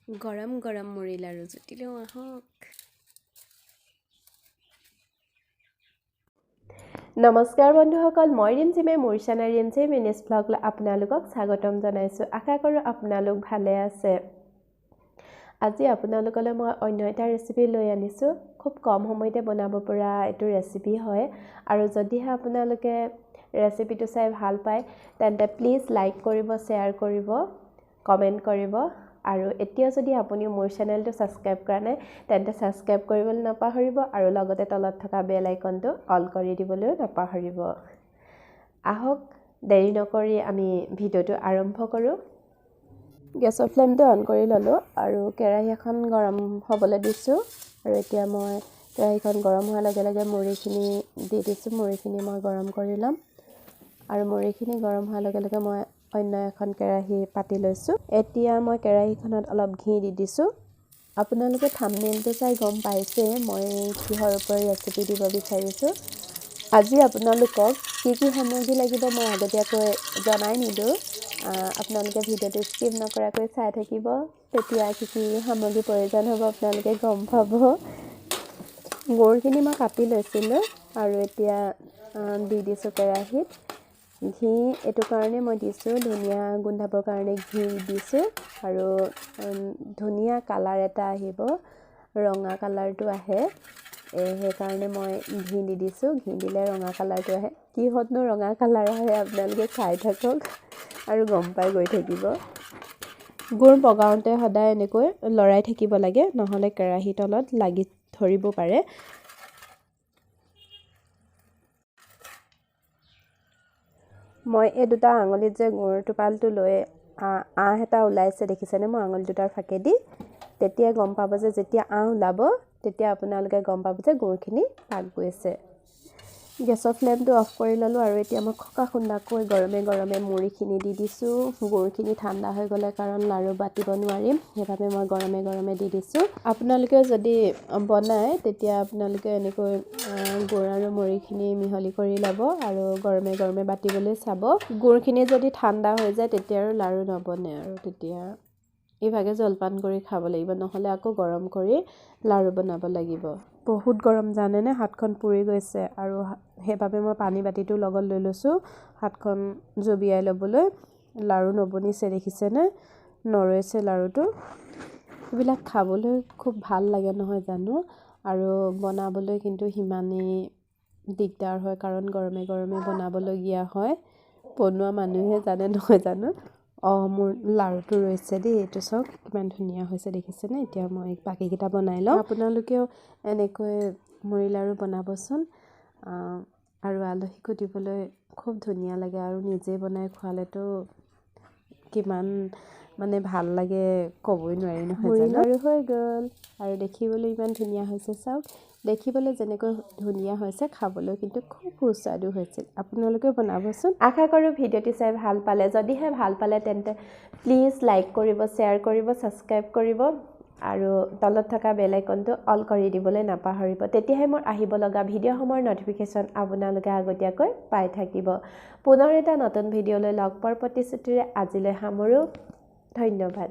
গৰম গৰম মুড়ি লাৰু জুতিলেও আহক। নমস্কাৰ বন্ধুসকল, মই ৰিমঝিমে মোৰ চেনেল ৰিমঝিম মিনিজ ব্লগলৈ আপোনালোকক স্বাগতম জনাইছোঁ। আশা কৰোঁ আপোনালোক ভালে আছে। আজি আপোনালোকলৈ মই অন্য এটা ৰেচিপি লৈ আনিছোঁ। খুব কম সময়তে বনাব পৰা এইটো ৰেচিপি হয়। আৰু যদিহে আপোনালোকে ৰেচিপিটো চাই ভাল পায় তেন্তে প্লিজ লাইক কৰিব, শ্বেয়াৰ কৰিব, কমেণ্ট কৰিব। আৰু এতিয়া যদি আপুনি মোৰ চেনেলটো ছাবস্ক্ৰাইব কৰা নাই তেন্তে ছাবস্ক্ৰাইব কৰিবলৈ নাপাহৰিব আৰু লগতে তলত থকা বেল আইকনটো অল কৰি দিবলৈও নাপাহৰিব। আহক দেৰি নকৰি আমি ভিডিঅ'টো আৰম্ভ কৰোঁ। গেছৰ ফ্লেমটো অন কৰি ল'লোঁ আৰু কেৰাহী এখন গৰম হ'বলৈ দিছোঁ। আৰু এতিয়া মই কেৰাহীখন গৰম হোৱাৰ লগে লগে মুড়িখিনি দি দিছোঁ। মুড়িখিনি মই গৰম কৰি ল'ম। আৰু মুড়িখিনি গৰম হোৱাৰ লগে লগে মই অন্য এখন কেৰাহী পাতি লৈছোঁ। এতিয়া মই কেৰাহীখনত অলপ ঘি দি দিছোঁ। আপোনালোকে থাম্বনেইলটো চাই গম পাইছে মই কিহৰ ওপৰত ৰেচিপি দিব বিচাৰিছোঁ। আজি আপোনালোকক কি কি সামগ্ৰী লাগিব মই আগতীয়াকৈ জনাই নিদিওঁ। আপোনালোকে ভিডিঅ'টো স্কিপ নকৰাকৈ চাই থাকিব, তেতিয়া কি কি সামগ্ৰীৰ প্ৰয়োজন হ'ব আপোনালোকে গম পাব। গুৰখিনি মই কাটি লৈছিলোঁ আৰু এতিয়া দি দিছোঁ কেৰাহীত। ঘি এইটো কাৰণে মই দিছোঁ, ধুনীয়া গোন্ধাবৰ কাৰণে ঘি দিছোঁ। আৰু ধুনীয়া কালাৰ এটা আহিব, ৰঙা কালাৰটো আহে, সেইকাৰণে মই ঘি দি দিছোঁ। ঘি দিলে ৰঙা কালাৰটো আহে। কিহতনো ৰঙা কালাৰ আহে আপোনালোকে চাই থাকক আৰু গম পাই গৈ থাকিব। গুৰ পগাওঁতে সদায় এনেকৈ লৰাই থাকিব লাগে, নহ'লে কেৰাহীৰ তলত লাগি ধৰিব পাৰে। মই এই দুটা আঙুলিত যে গুৰ টোপালটো লৈ আঁহ এটা ওলাইছে দেখিছেনে, মই আঙুলি দুটাৰ ফাকেদি, তেতিয়া গম পাব যে যেতিয়া আঁহ ওলাব তেতিয়া আপোনালোকে গম পাব যে গুৰখিনি পাক গৈছে। গেছৰ ফ্লেমটো অফ কৰি ল'লোঁ আৰু এতিয়া মই খকা খুন্দাকৈ গৰমে গৰমে মুড়িখিনি দি দিছোঁ। গুৰখিনি ঠাণ্ডা হৈ গ'লে কাৰণ লাৰু বাটিব নোৱাৰিম, সেইবাবে মই গৰমে গৰমে দি দিছোঁ। আপোনালোকে যদি বনায় তেতিয়া আপোনালোকে এনেকৈ গুৰ আৰু মুড়িখিনি মিহলি কৰি ল'ব আৰু গৰমে গৰমে বাটিবলৈ চাব। গুৰখিনি যদি ঠাণ্ডা হৈ যায় তেতিয়া আৰু লাৰু নবনে, আৰু তেতিয়া ইভাগে জলপান কৰি খাব লাগিব, নহ'লে আকৌ গৰম কৰি লাৰু বনাব লাগিব। বহুত গৰম জানেনে, হাতখন পুৰি গৈছে আৰু সেইবাবে মই পানী বাতিটো লগত লৈ লৈছোঁ হাতখন জবিয়াই ল'বলৈ। লাৰু নবনিছে দেখিছেনে, নৰৈছে লাৰুটো। এইবিলাক খাবলৈ খুব ভাল লাগে নহয় জানো, আৰু বনাবলৈ কিন্তু সিমানেই দিগদাৰ হয় কাৰণ গৰমে গৰমে বনাবলগীয়া হয়। বনোৱা মানুহে জানে নহয় জানো। মোৰ লাৰুটো ৰৈছে দেই, এইটো চাওক কিমান ধুনীয়া হৈছে দেখিছেনে। এতিয়া মই বাকীকেইটা বনাই লওঁ। আপোনালোকেও এনেকৈ মুড়ি লাৰু বনাবচোন, আৰু আলহীকো দিবলৈ খুব ধুনীয়া লাগে। আৰু নিজে বনাই খোৱালেতো কিমান মানে ভাল লাগে ক'বই নোৱাৰি নহয় জানো। মুড়ি লাৰু হৈ গ'ল আৰু দেখিবলৈ ইমান ধুনীয়া হৈছে চাওক। দেখিবলৈ যেনেকৈ ধুনীয়া হৈছে খাবলৈ কিন্তু খুব সুস্বাদু হৈছিল। আপোনালোকেও বনাবচোন। আশা কৰোঁ ভিডিঅ'টি চাই ভাল পালে। যদিহে ভাল পালে তেন্তে প্লিজ লাইক কৰিব, শ্বেয়াৰ কৰিব, ছাবস্ক্ৰাইব কৰিব আৰু তলত থকা বেল আইকনটো অল কৰি দিবলৈ নাপাহৰিব। তেতিয়াহে মোৰ আহিব লগা ভিডিঅ'সমূহৰ ন'টিফিকেশ্যন আপোনালোকে আগতীয়াকৈ পাই থাকিব। পুনৰ এটা নতুন ভিডিঅ'লৈ লগ পোৱাৰ প্ৰতিশ্ৰুতিৰে আজিলৈ সামৰোঁ। ধন্যবাদ।